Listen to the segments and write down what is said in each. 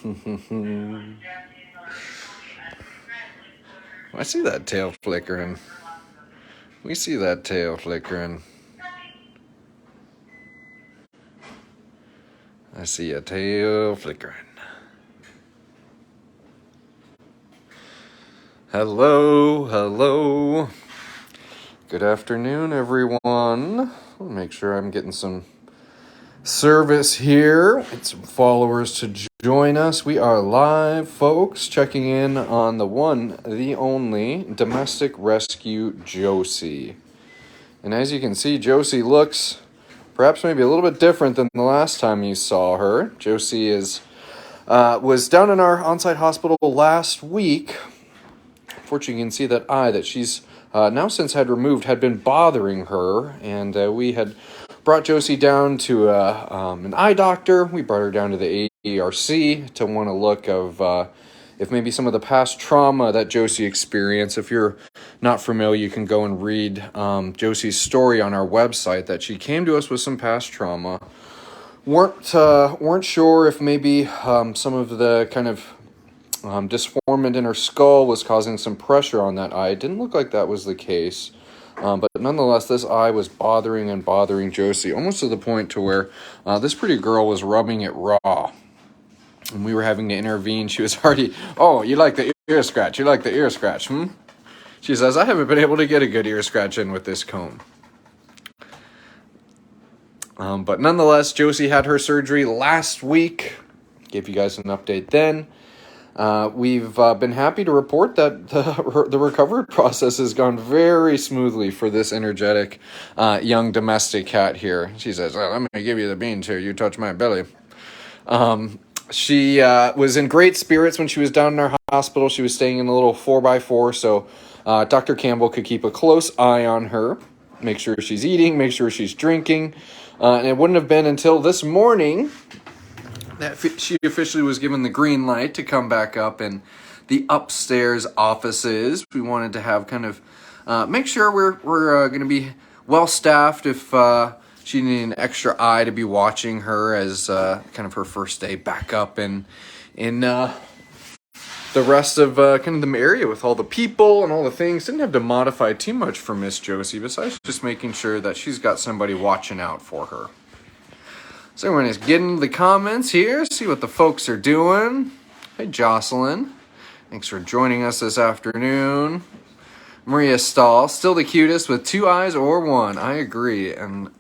I see that tail flickering. We see that tail flickering. I see a tail flickering. Hello, hello. Good afternoon, everyone. I'll make sure I'm getting some service here. Get some followers to join us. We are live, folks, checking in on the one, the only domestic rescue Josie. And as you can see, Josie looks perhaps maybe a little bit different than the last time you saw her. Josie was down in our on-site hospital last week. Unfortunately, you can see that eye that she's now since had removed had been bothering her, and we had brought Josie down to an eye doctor. We brought her down to the AERC to want a look of if maybe some of the past trauma that Josie experienced. If you're not familiar, you can go and read Josie's story on our website, that she came to us with some past trauma. Weren't sure if maybe some of the kind of disformant in her skull was causing some pressure on that eye. It didn't look like that was the case. But nonetheless, this eye was bothering Josie, almost to the point to where this pretty girl was rubbing it raw. And we were having to intervene. She was already, oh, you like the ear scratch? You like the ear scratch, She says, I haven't been able to get a good ear scratch in with this comb. But nonetheless, Josie had her surgery last week. Gave you guys an update then. We've been happy to report that the recovery process has gone very smoothly for this energetic young domestic cat here. She says, oh, let me give you the beans here. You touch my belly. She was in great spirits when she was down in our hospital. She was staying in a little 4x4, so Dr. Campbell could keep a close eye on her, make sure she's eating, make sure she's drinking. And it wouldn't have been until this morning that she officially was given the green light to come back up in the upstairs offices. We wanted to have kind of make sure we're going to be well staffed if she needed an extra eye to be watching her as kind of her first day back up in the rest of kind of the area with all the people and all the things. Didn't have to modify too much for Miss Josie, besides just making sure that she's got somebody watching out for her. So everyone is getting the comments here, see what the folks are doing. Hey, Jocelyn. Thanks for joining us this afternoon. Maria Stahl, still the cutest with 2 eyes or 1. I agree. And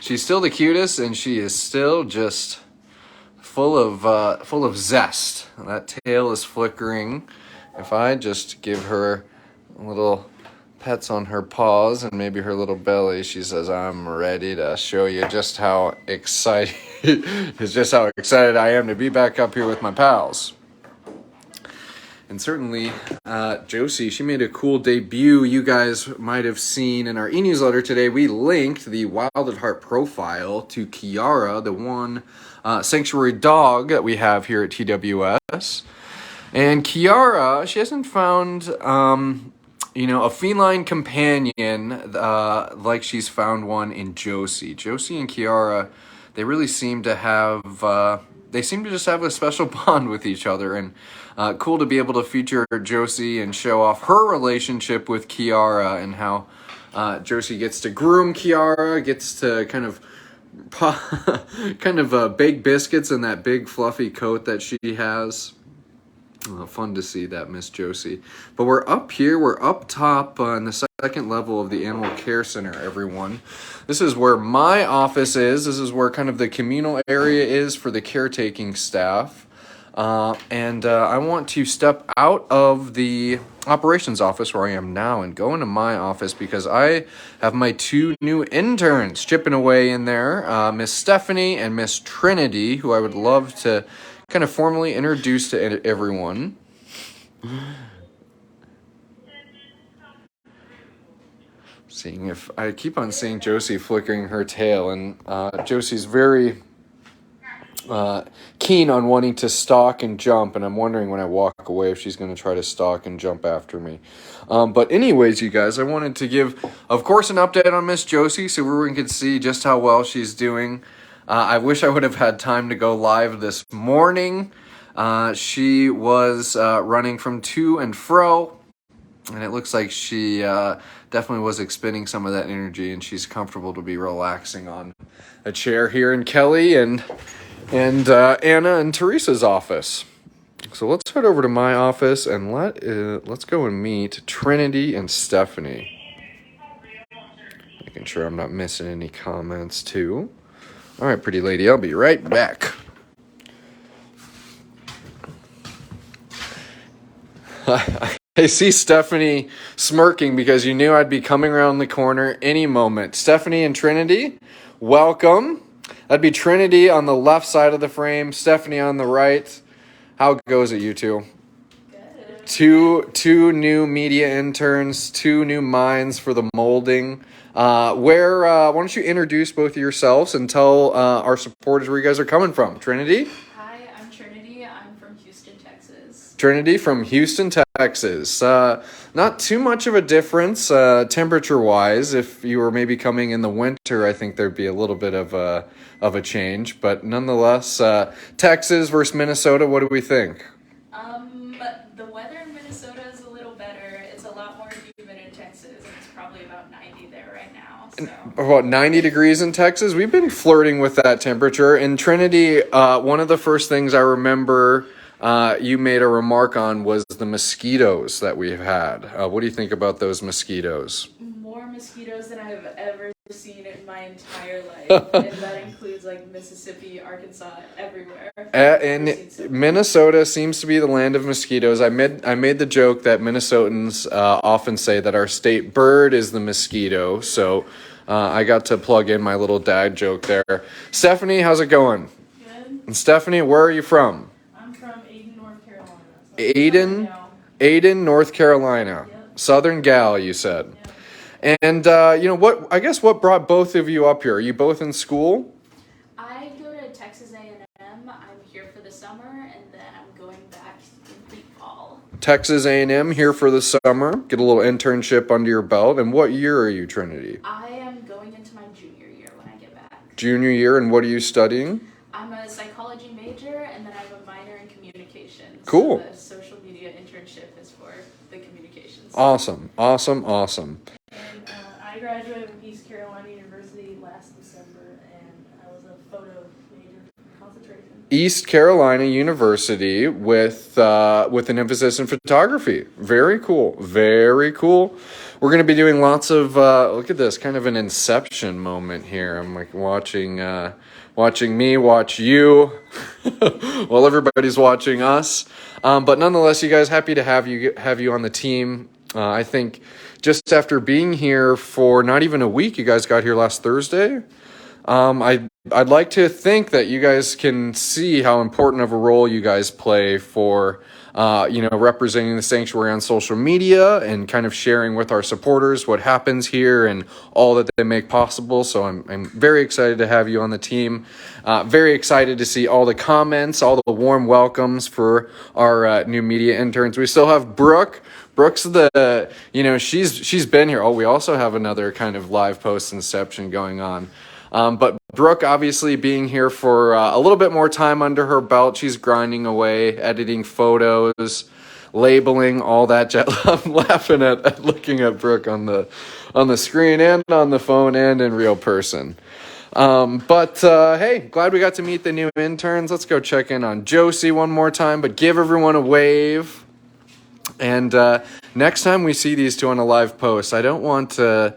she's still the cutest, and she is still just full of zest. That tail is flickering. If I just give her a little pets on her paws and maybe her little belly, she says, I'm ready to show you just how excited I am to be back up here with my pals. And certainly Josie, she made a cool debut. You guys might have seen in our e-newsletter today, we linked the Wild at Heart profile to Kiara, the one sanctuary dog that we have here at TWS. And Kiara, she hasn't found a feline companion like she's found one in Josie. Josie and Kiara, they really seem to have, they seem to just have a special bond with each other. And cool to be able to feature Josie and show off her relationship with Kiara and how Josie gets to groom Kiara, gets to kind of bake biscuits in that big fluffy coat that she has. Fun to see that, Miss Josie. But we're up here, we're up top in the second level of the Animal Care Center, everyone. This is where my office is. This is where kind of the communal area is for the caretaking staff. And I want to step out of the operations office where I am now and go into my office because I have my 2 new interns chipping away in there, Miss Stephanie and Miss Trinity, who I would love to kind of formally introduce to everyone. Seeing if I keep on seeing Josie flickering her tail, and Josie's very keen on wanting to stalk and jump, and I'm wondering when I walk away if she's going to try to stalk and jump after me. But anyways, you guys, I wanted to give, of course, an update on Miss Josie so everyone can see just how well she's doing. I wish I would have had time to go live this morning. She was running from to and fro, and it looks like she definitely was expending some of that energy, and she's comfortable to be relaxing on a chair here in Kelly and Anna and Teresa's office. So let's head over to my office and let's go and meet Trinity and Stephanie. Making sure I'm not missing any comments too. All right, pretty lady, I'll be right back. I see Stephanie smirking because you knew I'd be coming around the corner any moment. Stephanie and Trinity, welcome. That'd be Trinity on the left side of the frame, Stephanie on the right. How goes it, you two? Good. Two new media interns, 2 new minds for the molding. Why don't you introduce both of yourselves and tell our supporters where you guys are coming from. Trinity? Hi, I'm Trinity. I'm from Houston, Texas. Trinity from Houston, Texas. Not too much of a difference temperature-wise. If you were maybe coming in the winter, I think there'd be a little bit of a change. But nonetheless, Texas versus Minnesota, what do we think? The weather in Minnesota is a little better. It's a lot more humid in Texas, and it's probably about 90 there right now. So. About 90 degrees in Texas? We've been flirting with that temperature. And Trinity, one of the first things I remember you made a remark on was the mosquitoes that we've had. What do you think about those mosquitoes? More mosquitoes than I've ever seen in my entire life. And that includes like Mississippi, Arkansas, everywhere. And Minnesota seems to be the land of mosquitoes. I made the joke that Minnesotans often say that our state bird is the mosquito. So I got to plug in my little dad joke there. Stephanie, how's it going? Good. And Stephanie, where are you from? I'm from Aden, North Carolina. Aden, North Carolina. Yep. Southern gal, you said. Yep. And what? I guess what brought both of you up here? Are you both in school? I go to Texas A&M. I'm here for the summer, and then I'm going back in the fall. Texas A&M here for the summer. Get a little internship under your belt. And what year are you, Trinity? I am going into my junior year when I get back. Junior year, and what are you studying? I'm a psychology major, and then I have a minor in communications. Cool. So the social media internship is for the communications. Awesome. And I graduated from East Carolina University last December, and I was a photo major concentration. East Carolina University with an emphasis in photography. Very cool. Very cool. We're going to be doing lots of, look at this, kind of an inception moment here. I'm like watching me watch you while everybody's watching us. But nonetheless, you guys, happy to have you on the team. I think just after being here for not even a week, you guys got here last Thursday. I'd like to think that you guys can see how important of a role you guys play for, representing the sanctuary on social media and kind of sharing with our supporters what happens here and all that they make possible. So I'm very excited to have you on the team. Very excited to see all the comments, all the warm welcomes for our new media interns. We still have Brooke. Brooke's she's been here. Oh, we also have another kind of live post inception going on. But Brooke, obviously being here for a little bit more time under her belt, she's grinding away, editing photos, labeling, all that. I'm laughing at looking at Brooke on the screen and on the phone and in real person. Hey, glad we got to meet the new interns. Let's go check in on Josie one more time, but give everyone a wave. And next time we see these two on a live post, I don't want to,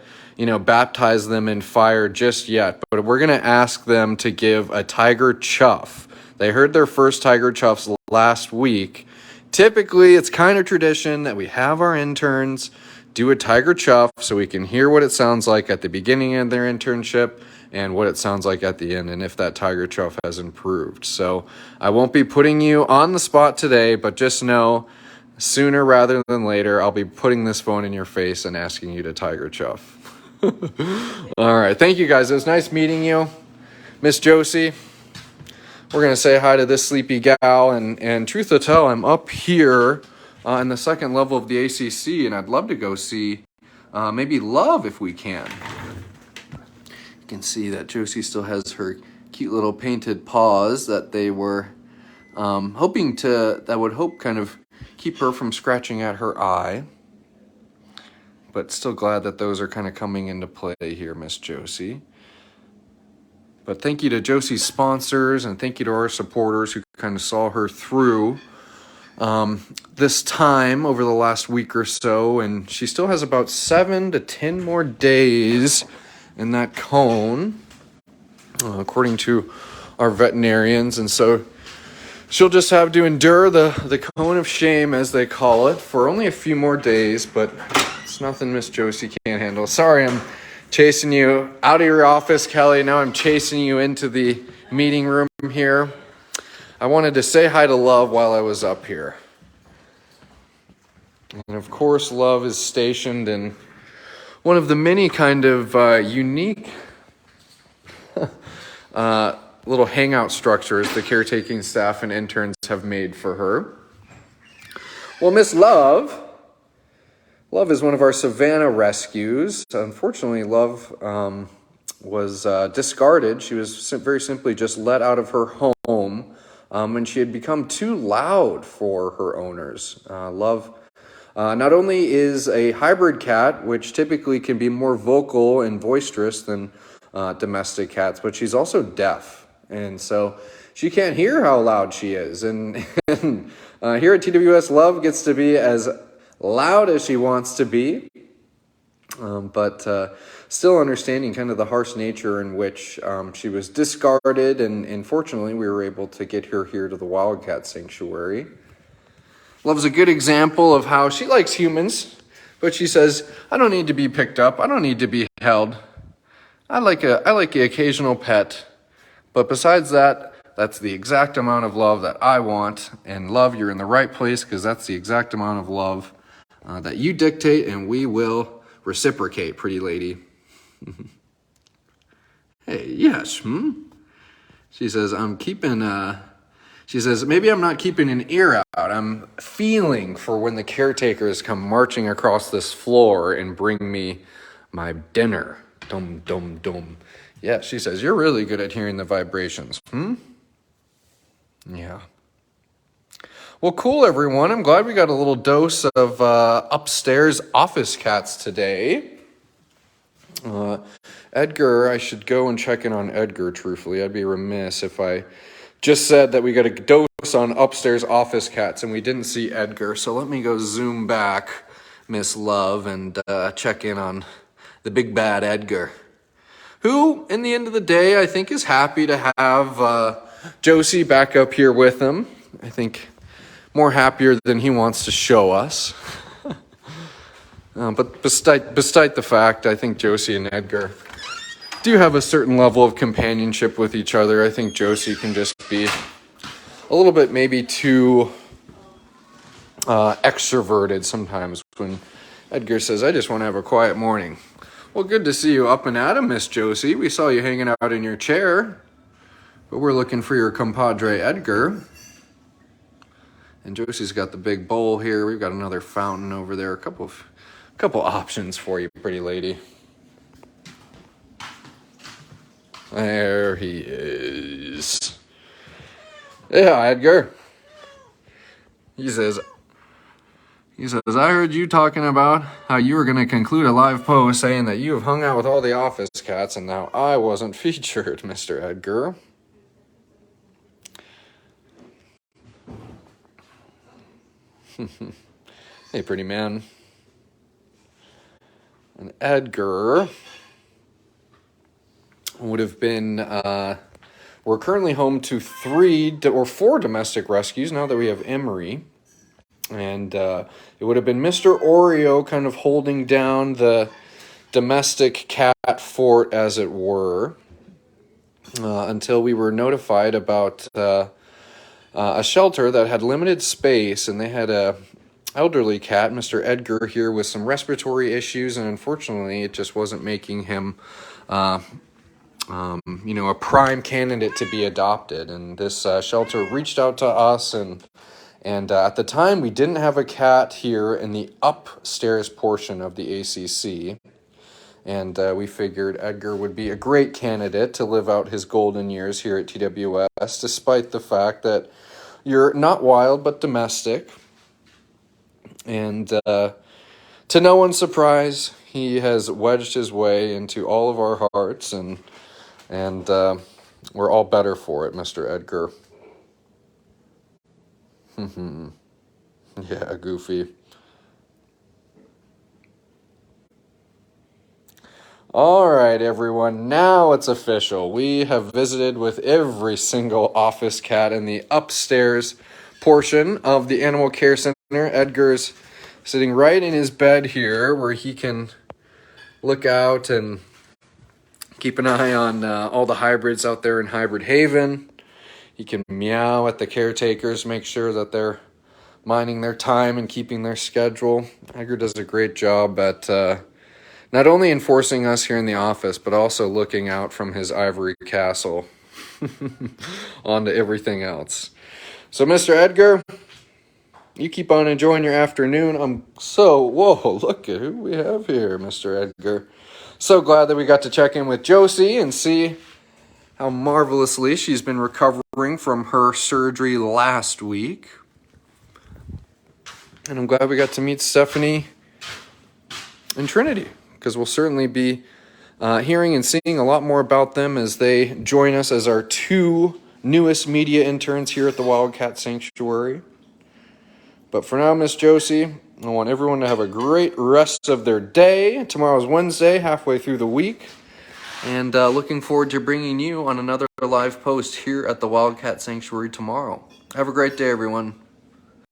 baptize them in fire just yet, but we're going to ask them to give a tiger chuff. They heard their first tiger chuffs last week. Typically, it's kind of tradition that we have our interns do a tiger chuff so we can hear what it sounds like at the beginning of their internship and what it sounds like at the end, and if that tiger chuff has improved. So I won't be putting you on the spot today, but just know sooner rather than later, I'll be putting this phone in your face and asking you to tiger chuff. All right. Thank you, guys. It was nice meeting you. Miss Josie, we're going to say hi to this sleepy gal. And truth to tell, I'm up here in the second level of the ACC, and I'd love to go see maybe Love if we can. You can see that Josie still has her cute little painted paws that they were hoping that would kind of keep her from scratching at her eye. But still glad that those are kind of coming into play here, Miss Josie. But thank you to Josie's sponsors, and thank you to our supporters who kind of saw her through this time over the last week or so. And she still has about 7 to 10 more days in that cone, according to our veterinarians. And so she'll just have to endure the cone of shame, as they call it, for only a few more days. But it's nothing Miss Josie can't handle. Sorry, I'm chasing you out of your office, Kelly. Now I'm chasing you into the meeting room here. I wanted to say hi to Love while I was up here. And of course, Love is stationed in one of the many kind of unique little hangout structures the caretaking staff and interns have made for her. Well, Miss Love is one of our Savannah rescues. Unfortunately, Love was discarded. She was very simply just let out of her home when she had become too loud for her owners. Love not only is a hybrid cat, which typically can be more vocal and boisterous than domestic cats, but she's also deaf. And so she can't hear how loud she is. And here at TWS, Love gets to be as loud as she wants to be, but still understanding kind of the harsh nature in which she was discarded, and fortunately we were able to get her here to the Wildcat Sanctuary. Love's a good example of how she likes humans, but she says, I don't need to be picked up, I don't need to be held. I like the occasional pet, but besides that, that's the exact amount of love that I want. And Love, you're in the right place, because that's the exact amount of love that you dictate, and we will reciprocate, pretty lady. Hey, yes, She says, she says, maybe I'm not keeping an ear out. I'm feeling for when the caretakers come marching across this floor and bring me my dinner. Dum, dum, dum. Yeah, she says, you're really good at hearing the vibrations. Yeah. Well, cool, everyone. I'm glad we got a little dose of upstairs office cats today. Edgar, I should go and check in on Edgar, truthfully. I'd be remiss if I just said that we got a dose on upstairs office cats and we didn't see Edgar. So let me go zoom back, Miss Love, and check in on the big bad Edgar, who, in the end of the day, I think is happy to have Josie back up here with him. I think more happier than he wants to show us. But beside the fact, I think Josie and Edgar do have a certain level of companionship with each other. I think Josie can just be a little bit maybe too extroverted sometimes when Edgar says, I just want to have a quiet morning. Well, good to see you up and at 'em, Miss Josie. We saw you hanging out in your chair, but we're looking for your compadre Edgar. And Josie's got the big bowl here. We've got another fountain over there. A couple options for you, pretty lady. There he is. Yeah, Edgar. He says, I heard you talking about how you were going to conclude a live post saying that you have hung out with all the office cats and now I wasn't featured, Mr. Edgar. Hey, pretty man. And Edgar would have been, we're currently home to 3 or 4 domestic rescues now that we have Emery. And it would have been Mr. Oreo kind of holding down the domestic cat fort, as it were, until we were notified about a shelter that had limited space, and they had a elderly cat, Mr. Edgar, here with some respiratory issues, and unfortunately it just wasn't making him a prime candidate to be adopted. And this shelter reached out to us, and at the time we didn't have a cat here in the upstairs portion of the ACC, and we figured Edgar would be a great candidate to live out his golden years here at TWS, despite the fact that you're not wild, but domestic. And to no one's surprise, he has wedged his way into all of our hearts, and we're all better for it, Mr. Edgar. Yeah, Goofy. All right, everyone, now it's official. We have visited with every single office cat in the upstairs portion of the Animal Care Center. Edgar's sitting right in his bed here where he can look out and keep an eye on all the hybrids out there in Hybrid Haven. He can meow at the caretakers, make sure that they're minding their time and keeping their schedule. Edgar does a great job at not only enforcing us here in the office, but also looking out from his ivory castle onto everything else. So, Mr. Edgar, you keep on enjoying your afternoon. Whoa, look at who we have here, Mr. Edgar. So glad that we got to check in with Josie and see how marvelously she's been recovering from her surgery last week. And I'm glad we got to meet Stephanie and Trinity, because we'll certainly be hearing and seeing a lot more about them as they join us as our 2 newest media interns here at the Wildcat Sanctuary. But for now, Miss Josie, I want everyone to have a great rest of their day. Tomorrow's Wednesday, halfway through the week. And looking forward to bringing you on another live post here at the Wildcat Sanctuary tomorrow. Have a great day, everyone.